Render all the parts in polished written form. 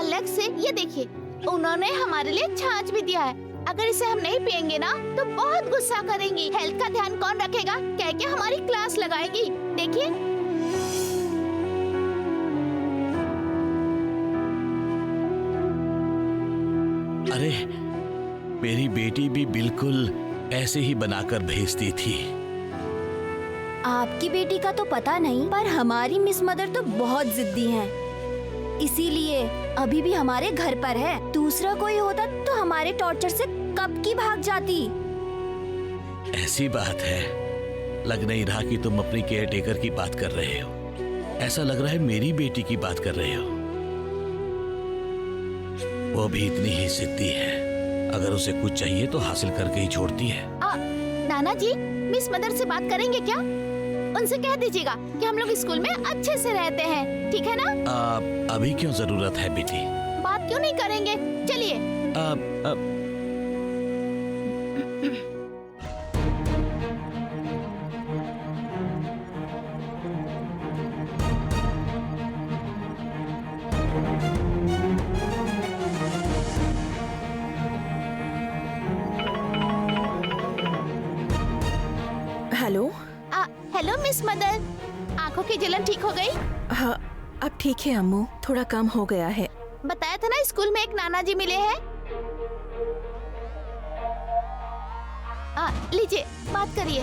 अलग से ये देखिए, उन्होंने हमारे लिए छाछ भी दिया है। अगर इसे हम नहीं पियेंगे ना तो बहुत गुस्सा करेंगी। हेल्थ का ध्यान कौन रखेगा कह के हमारी क्लास लगाएगी। देखिए। अरे मेरी बेटी भी बिल्कुल ऐसे ही बनाकर भेजती थी। आपकी बेटी का तो पता नहीं, पर हमारी मिस मदर तो बहुत जिद्दी हैं। इसीलिए अभी भी हमारे घर पर है। दूसरा कोई होता तो हमारे टॉर्चर से कब की भाग जाती। ऐसी बात है, लग नहीं रहा कि तुम अपनी केयर टेकर की बात कर रहे हो। ऐसा लग रहा है मेरी बेटी की बात कर रहे हो। वो भी इतनी ही जिद्दी है, अगर उसे कुछ चाहिए तो हासिल करके ही छोड़ती है। नाना जी, मिस मदर से बात करेंगे क्या? उनसे कह दीजिएगा कि हम लोग स्कूल में अच्छे से रहते हैं, ठीक है ना? अभी क्यों जरूरत है बेटी? बात क्यों नहीं करेंगे? चलिए। हेलो। हेलो मिस मदर, आंखों की जलन ठीक हो गई? हाँ, अब ठीक है अम्मू, थोड़ा कम हो गया है। बताया था ना स्कूल में एक नाना जी मिले हैं। लीजिए, बात करिए।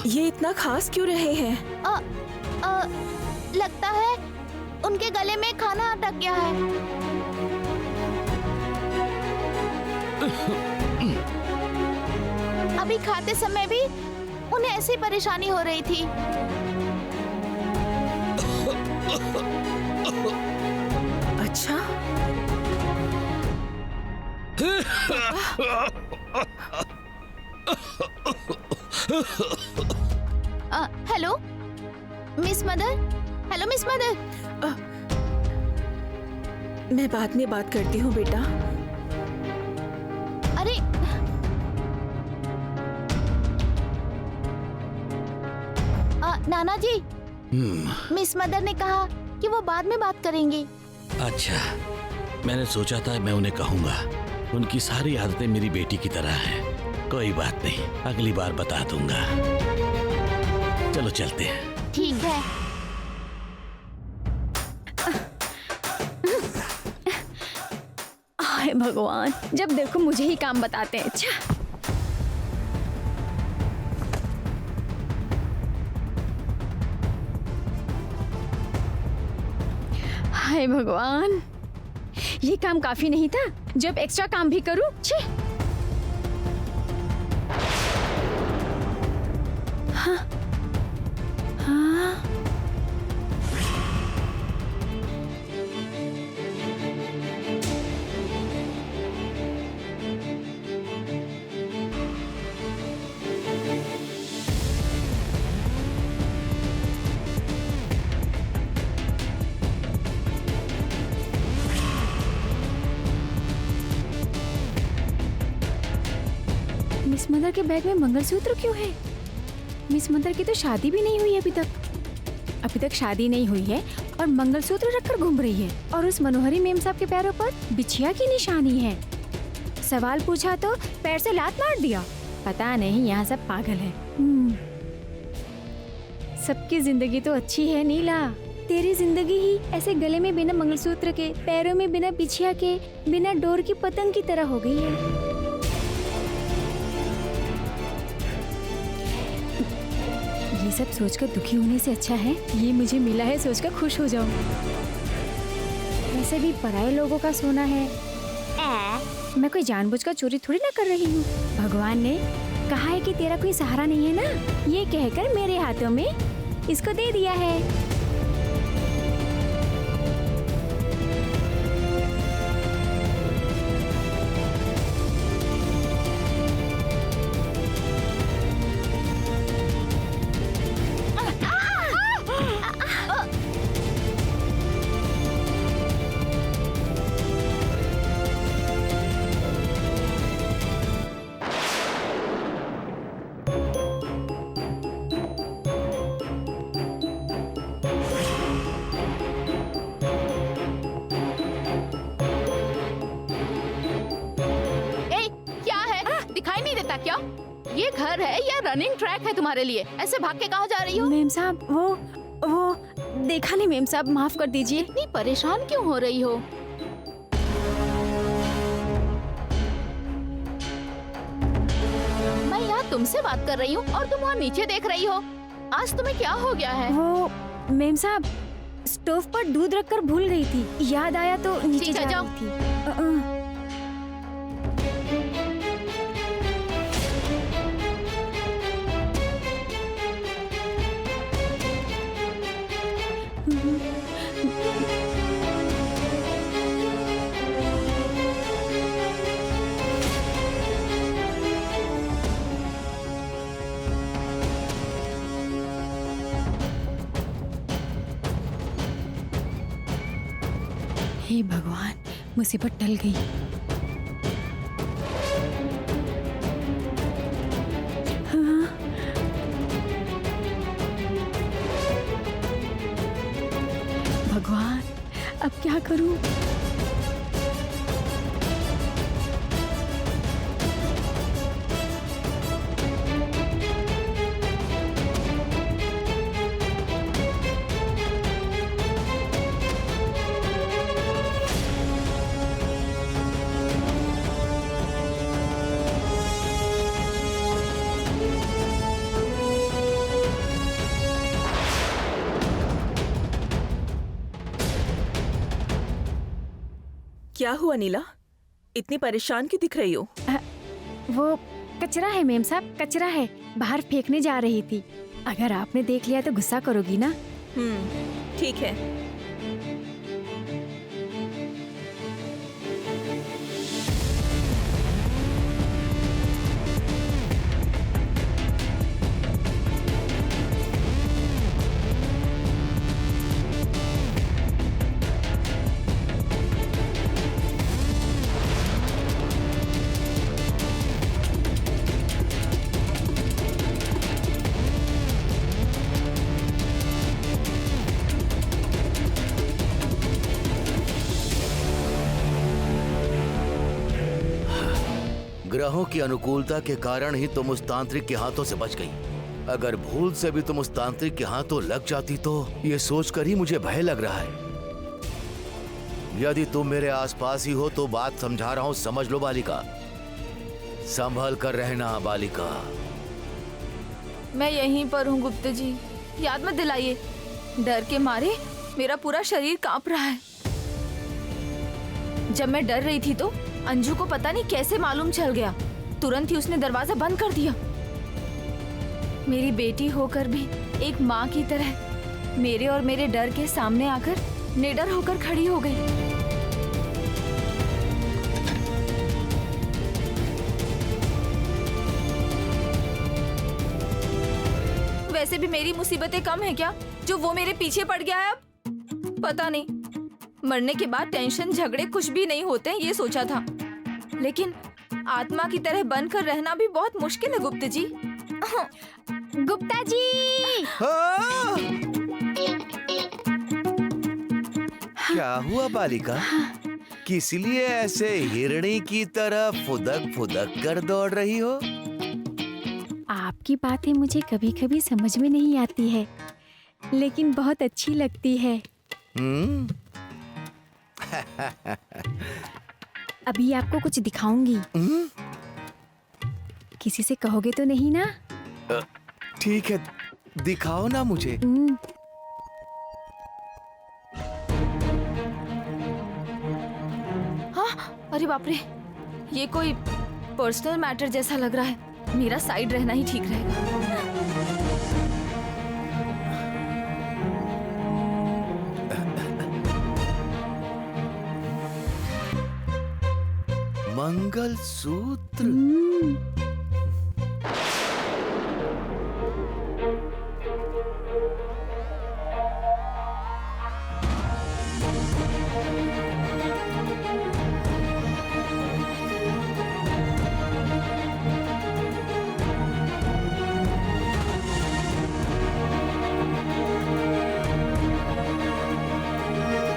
ये इतना खास क्यों रहे हैं? लगता है उनके गले में खाना अटक गया है। अभी खाते समय भी उन्हें ऐसी परेशानी हो रही थी। अच्छा। Hello miss mother. Hello miss mother. मैं बाद में बात करती हूँ बेटा। अरे नाना जी, मिस मदर ने कहा कि वो बाद में बात करेंगी। अच्छा, मैंने सोचा था मैं उन्हें कहूँगा। उनकी सारी आदतें मेरी बेटी की तरह हैं। कोई बात नहीं, अगली बार बता दूंगा। चलो चलते हैं। ठीक है। हाय भगवान, जब देखो मुझे ही काम बताते हैं। अच्छा, हाय भगवान, ये काम काफी नहीं था, जब एक्स्ट्रा काम भी करूं। छे। हाँ, हाँ। मिस मदर के बैग में मंगलसूत्र क्यों है? मिस मदर की तो शादी भी नहीं हुई अभी तक शादी नहीं हुई है और मंगलसूत्र रखकर घूम रही है। और उस मनोहरी मेम साहब के पैरों पर बिछिया की निशानी है। सवाल पूछा तो पैर से लात मार दिया। पता नहीं, यहाँ सब पागल है। सबकी जिंदगी तो अच्छी है नीला, तेरी जिंदगी ही ऐसे गले में बिना मंगलसूत्र के, पैरों में बिना बिछिया के, बिना डोर की पतंग की तरह हो गई है। ये सब सोचकर दुखी होने से अच्छा है ये मुझे मिला है सोचकर खुश हो जाऊं। वैसे भी पराये लोगों का सोना है। मैं कोई जानबूझकर चोरी थोड़ी ना कर रही हूँ। भगवान ने कहा है कि तेरा कोई सहारा नहीं है ना, ये कहकर मेरे हाथों में इसको दे दिया है। घर है या रनिंग ट्रैक है तुम्हारे लिए? ऐसे भाग के कहाँ जा रही हो? मेम साहब वो देखा नहीं मेम साहब, माफ कर दीजिए। इतनी परेशान क्यों हो रही हो? मैं यहाँ तुमसे बात कर रही हूँ और तुम वहाँ नीचे देख रही हो। आज तुम्हें क्या हो गया है? वो मेम साहब स्टोव पर दूध रखकर भूल गई थी, याद आया तो नीचे ठीक है, जा जाओ। रही थी। हे भगवान, मुसीबत टल गई। हाँ। भगवान, अब क्या करूं? क्या हुआ नीला, इतनी परेशान क्यों दिख रही हो? वो कचरा है मेम साहब, कचरा है, बाहर फेंकने जा रही थी। अगर आपने देख लिया तो गुस्सा करोगी ना? ठीक है। ग्रहों की अनुकूलता के कारण ही तुम उस तांत्रिक के हाथों से बच गई। अगर भूल से भी तुम उस तांत्रिक के हाथों लग जाती तो ये सोचकर ही मुझे भय लग रहा है। यदि तुम मेरे आसपास ही हो तो बात समझा रहा हूं, समझ लो बालिका। संभल कर रहना बालिका। मैं यहीं पर हूँ गुप्ता जी, याद मत दिलाइए। डर के मारे मेरा पूरा शरीर कांप रहा है। जब मैं डर रही थी तो अंजू को पता नहीं कैसे मालूम चल गया, तुरंत ही उसने दरवाजा बंद कर दिया। मेरी बेटी होकर भी एक माँ की तरह मेरे और मेरे डर के सामने आकर निडर होकर खड़ी हो गई। वैसे भी मेरी मुसीबतें कम है क्या जो वो मेरे पीछे पड़ गया है? अब पता नहीं, मरने के बाद टेंशन झगड़े कुछ भी नहीं होते हैं ये सोचा था, लेकिन आत्मा की तरह बनकर रहना भी बहुत मुश्किल है गुप्ता जी। गुप्ता जी! क्या हुआ बालिका? किस लिए ऐसे हिरणी की तरह फुदक फुदक कर दौड़ रही हो? आपकी बातें मुझे कभी कभी समझ में नहीं आती है, लेकिन बहुत अच्छी लगती है। अभी आपको कुछ दिखाऊंगी। किसी से कहोगे तो नहीं ना? ठीक है, दिखाओ ना मुझे। हाँ, अरे बाप रे, ये कोई पर्सनल मैटर जैसा लग रहा है। मेरा साइड रहना ही ठीक रहेगा। मंगलसूत्र।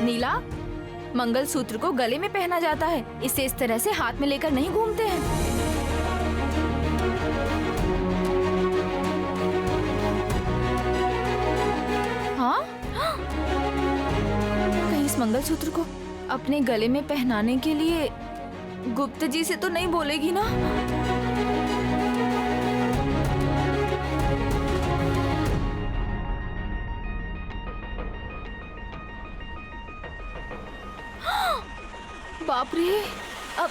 नीला, मंगलसूत्र को गले में पहना जाता है, इसे इस तरह से हाथ में लेकर नहीं घूमते हैं। इस मंगलसूत्र को अपने गले में पहनाने के लिए गुप्ता जी से तो नहीं बोलेगी ना? बाप रे! अब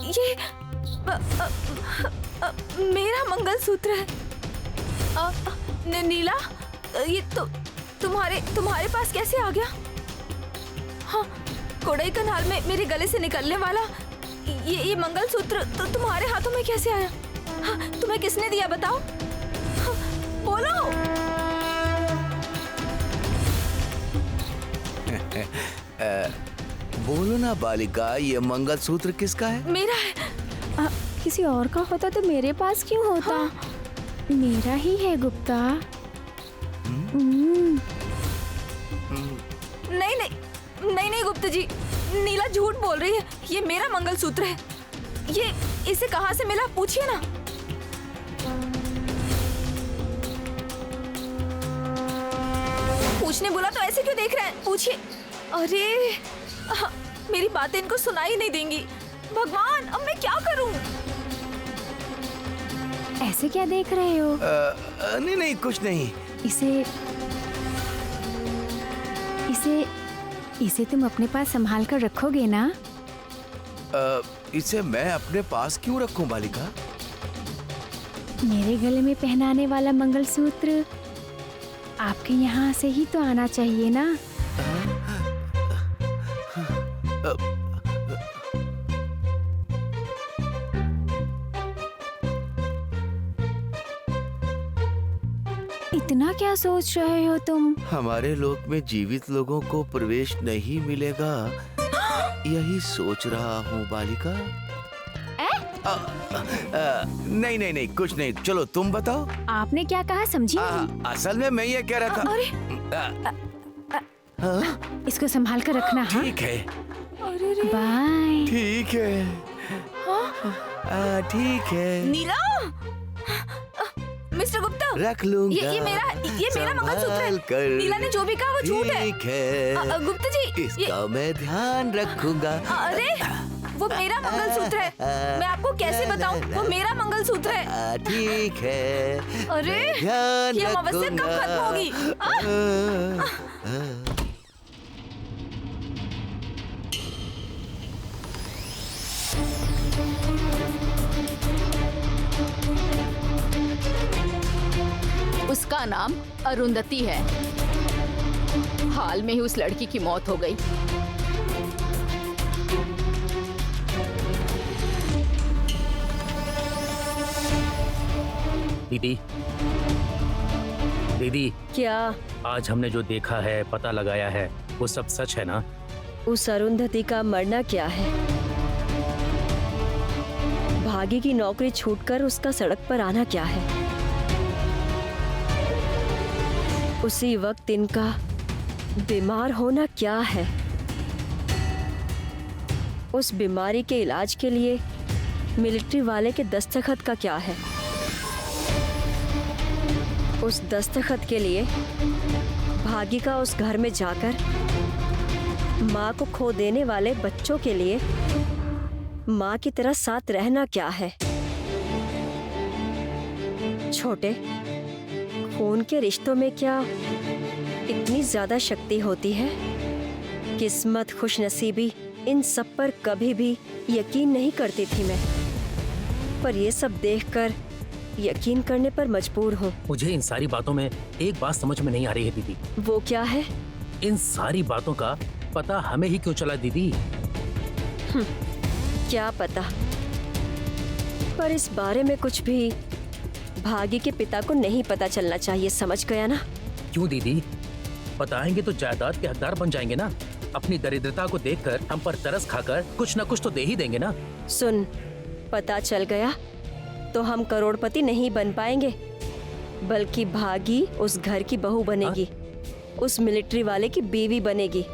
ये मेरा मंगलसूत्र है। नीला, ये तो तुम्हारे पास कैसे आ गया? हाँ, कोडाई कनाल में मेरे गले से निकलने वाला ये मंगलसूत्र तो तुम्हारे हाथों में कैसे आया? हाँ, तुम्हें किसने दिया बताओ? हाँ, बोलो। बोलो ना बालिका, ये मंगलसूत्र किसका है? मेरा है। किसी और का होता तो मेरे पास क्यों होता? मेरा ही है गुप्ता। नहीं गुप्ता जी, नीला झूठ बोल रही है। ये मेरा मंगलसूत्र है। ये इसे कहाँ से मिला पूछिए ना। पूछने बोला तो ऐसे क्यों देख रहे हैं? पूछिए। अरे मेरी बातें इनको सुनाई नहीं देंगी। भगवान, अब मैं क्या करूं? ऐसे क्या देख रहे हो? नहीं कुछ नहीं। इसे तुम अपने पास संभाल कर रखोगे ना? इसे मैं अपने पास क्यों रखूं बालिका? मेरे गले में पहनाने वाला मंगलसूत्र आपके यहाँ से ही तो आना चाहिए ना? इतना क्या सोच रहे हो तुम? हमारे लोक में जीवित लोगों को प्रवेश नहीं मिलेगा, यही सोच रहा हूँ बालिका। नहीं कुछ नहीं। चलो तुम बताओ। आपने क्या कहा समझी नहीं? असल में मैं ये कह रहा था। इसको संभाल कर रखना। हाँ? ठीक है। बाय। ठीक है। ठीक है। नीला, मिस्टर गुप्ता, रख लूंगा। ये मेरा मंगलसूत्र है। नीला ने जो भी कहा वो झूठ है। ठीक है। गुप्ता जी, इसका मैं ध्यान रखूंगा। अरे वो मेरा मंगलसूत्र है। मैं आपको कैसे बताऊं? वो मेरा मंगलसूत्र है। ठीक है। अरे ध्यान ये अमावस्या कब खत्म होगी? उसका नाम अरुंधति है। हाल में ही उस लड़की की मौत हो गई। दीदी, क्या? आज हमने जो देखा है, पता लगाया है, वो सब सच है ना? उस अरुंधति का मरना क्या है? भागी की नौकरी छूटकर उसका सड़क पर आना क्या है? उसी वक्त इनका बीमार होना क्या है? उस बीमारी के इलाज के लिए मिलिट्री वाले के दस्तखत का क्या है? उस दस्तखत के लिए भागी का उस घर में जाकर माँ को खो देने वाले बच्चों के लिए माँ की तरह साथ रहना क्या है? छोटे खून के रिश्तों में क्या इतनी ज्यादा शक्ति होती है? किस्मत, खुशनसीबी, इन सब पर कभी भी यकीन नहीं करती थी मैं, पर ये सब देखकर यकीन करने पर मजबूर हूँ। मुझे इन सारी बातों में एक बात समझ में नहीं आ रही है दीदी। वो क्या है? इन सारी बातों का पता हमें ही क्यों चला दीदी? क्या पता, पर इस बारे में कुछ भी भागी के पिता को नहीं पता चलना चाहिए, समझ गया ना? क्यों दीदी? बताएंगे तो जायदाद के हकदार बन जाएंगे ना। अपनी दरिद्रता को देखकर हम पर तरस खाकर कुछ न कुछ तो दे ही देंगे ना। सुन, पता चल गया तो हम करोड़पति नहीं बन पाएंगे, बल्कि भागी उस घर की बहू बनेगी, उस मिलिट्री वाले की बीवी बनेगी,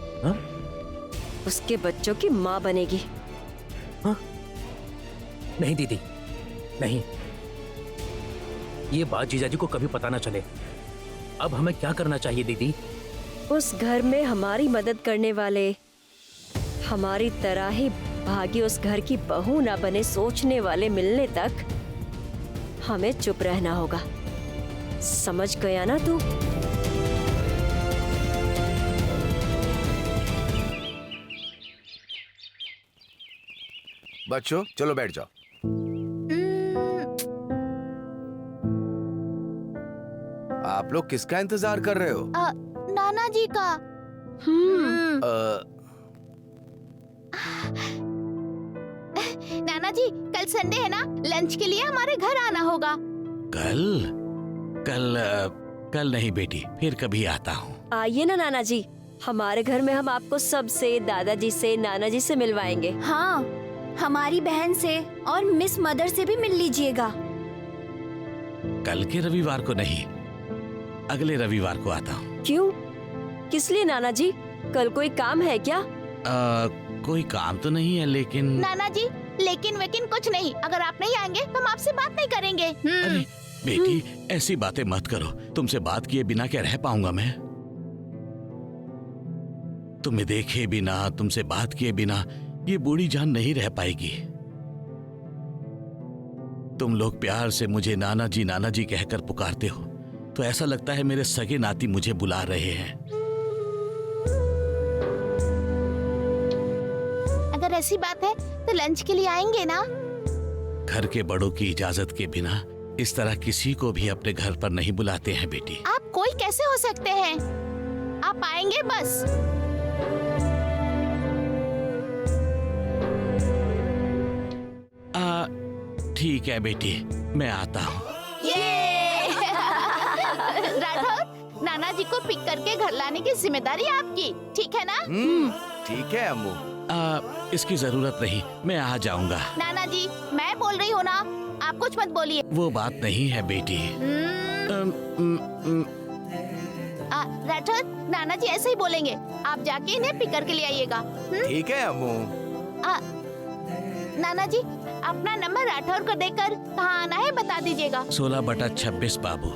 उसके बच्चों की माँ बनेगी। नहीं दीदी, नहीं, ये बात जीजाजी को कभी पता ना चले। अब हमें क्या करना चाहिए दीदी? उस घर में हमारी मदद करने वाले, हमारी तरह ही भागी उस घर की बहू ना बने सोचने वाले मिलने तक हमें चुप रहना होगा। समझ गया ना तू? बच्चों चलो बैठ जाओ। आप लोग किसका इंतजार कर रहे हो? नाना जी का। नाना जी, कल संडे है ना, लंच के लिए हमारे घर आना होगा। कल नहीं बेटी, फिर कभी आता हूँ। आइए ना नाना जी, हमारे घर में हम आपको सबसे, दादाजी से, नाना जी से मिलवाएंगे। हाँ, हमारी बहन से और मिस मदर से भी मिल लीजिएगा। कल के रविवार को नहीं, अगले रविवार को आता हूँ। क्यों? किस लिए नाना जी? कल कोई काम है क्या? कोई काम तो नहीं है, लेकिन नाना जी, लेकिन वेकिन कुछ नहीं। अगर आप नहीं आएंगे तो हम आपसे बात नहीं करेंगे। अरे बेटी, ऐसी बातें मत करो। तुमसे बात किए बिना क्या रह पाऊंगा मैं? तुम्हें देखे बिना, तुमसे बात किए बिना ये बूढ़ी जान नहीं रह पाएगी। तुम लोग प्यार से मुझे नाना जी कहकर पुकारते हो, तो ऐसा लगता है मेरे सगे नाती मुझे बुला रहे हैं। अगर ऐसी बात है तो लंच के लिए आएंगे ना? घर के बड़ों की इजाजत के बिना इस तरह किसी को भी अपने घर पर नहीं बुलाते हैं बेटी। आप कोई कैसे हो सकते हैं? आप आएंगे बस। ठीक है बेटी, मैं आता हूँ। राठौर, नाना जी को पिक करके घर लाने की जिम्मेदारी आपकी, ठीक है ना? ठीक है अम्मू। इसकी जरूरत नहीं, मैं आ जाऊंगा। नाना जी, मैं बोल रही हूँ ना, आप कुछ मत बोलिए। वो बात नहीं है बेटी। राठौर, नाना जी ऐसे ही बोलेंगे, आप जाके इन्हें पिक करके ले आइएगा। ठीक है अम्मू। नाना जी, अपना नंबर राठौर को देकर कहाँ आना है बता दीजिएगा। 16/26 बाबू,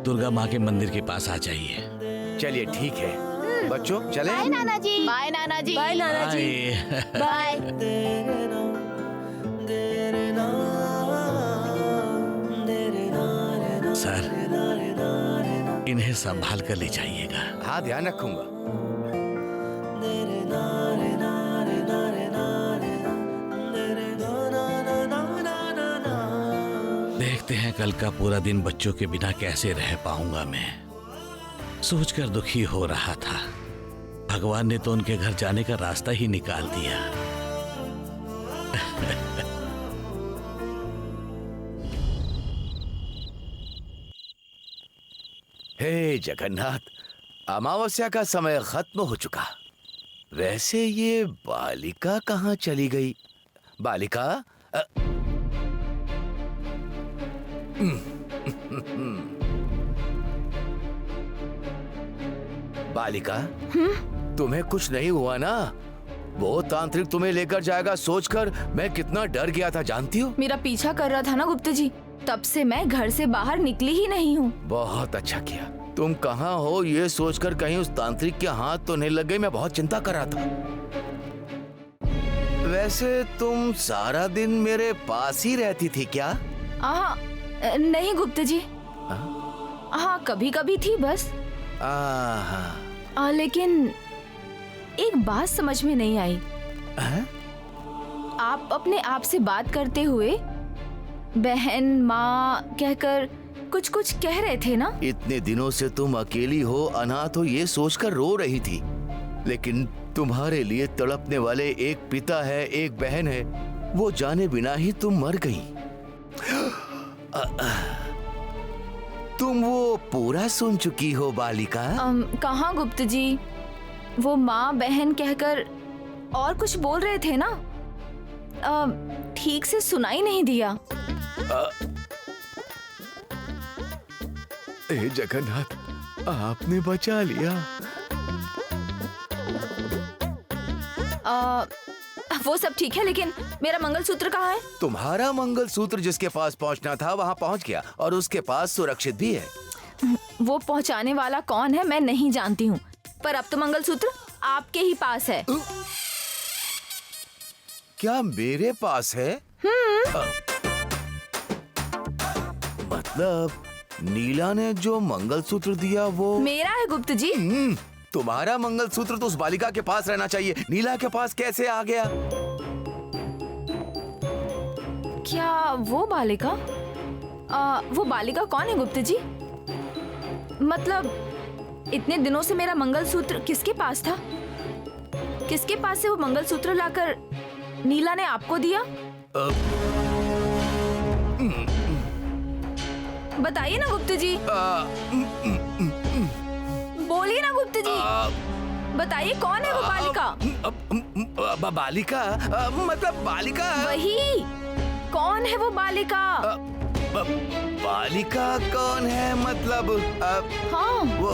दुर्गा माँ के मंदिर के पास आ जाइए। चलिए ठीक है बच्चों, चले। बाय नाना जी। बाय नाना जी। बाय नाना जी। बाय। सर, इन्हें संभाल कर ले जाइएगा। हाँ, ध्यान रखूंगा। देखते हैं कल का पूरा दिन बच्चों के बिना कैसे रह पाऊंगा मैं। सोचकर दुखी हो रहा था, भगवान ने तो उनके घर जाने का रास्ता ही निकाल दिया। हे जगन्नाथ, अमावस्या का समय खत्म हो चुका। वैसे ये बालिका कहाँ चली गई? बालिका? बालिका, तुम्हें कुछ नहीं हुआ ना? वो तांत्रिक तुम्हें लेकर जाएगा सोचकर मैं कितना डर गया था, जानती हो? मेरा पीछा कर रहा था ना गुप्ता जी, तब से मैं घर से बाहर निकली ही नहीं हूँ। बहुत अच्छा किया। तुम कहाँ हो ये सोचकर कहीं उस तांत्रिक के हाथ तो नहीं लग गई, मैं बहुत चिंता कर रहा था। वैसे तुम सारा दिन मेरे पास ही रहती थी क्या? नहीं गुप्ता जी। हाँ, कभी कभी थी बस। लेकिन एक बात समझ में नहीं आई। आप अपने आप से बात करते हुए बहन, माँ कहकर कुछ कुछ कह रहे थे ना? इतने दिनों से तुम अकेली हो, अनाथ हो, ये सोचकर रो रही थी। लेकिन तुम्हारे लिए तड़पने वाले एक पिता है, एक बहन है, वो जाने बिना ही तुम मर गई। तुम वो पूरा सुन चुकी हो बालिका? कहाँ गुप्ता जी, वो माँ बहन कहकर और कुछ बोल रहे थे ना, ठीक से सुनाई नहीं दिया। हे जगन्नाथ, आपने बचा लिया। वो सब ठीक है, लेकिन मेरा मंगलसूत्र कहाँ है? तुम्हारा मंगलसूत्र जिसके पास पहुंचना था वहां पहुंच गया और उसके पास सुरक्षित भी है। वो पहुंचाने वाला कौन है मैं नहीं जानती हूँ, पर अब तो मंगलसूत्र आपके ही पास है। क्या मेरे पास है? मतलब नीला ने जो मंगलसूत्र दिया वो मेरा है गुप्त जी। तुम्हारा मंगलसूत्र तो उस बालिका के पास रहना चाहिए, नीला के पास कैसे आ गया? क्या वो बालिका? वो बालिका कौन है गुप्त जी? मतलब इतने दिनों से मेरा मंगलसूत्र किसके पास था? किसके पास से वो मंगलसूत्र लाकर नीला ने आपको दिया? बताइए ना गुप्त जी, बोलिए ना गुप्त जी, बताइए कौन है वो बालिका? बालिका मतलब बालिका? वही, कौन है वो बालिका? बालिका कौन है मतलब? हाँ, वो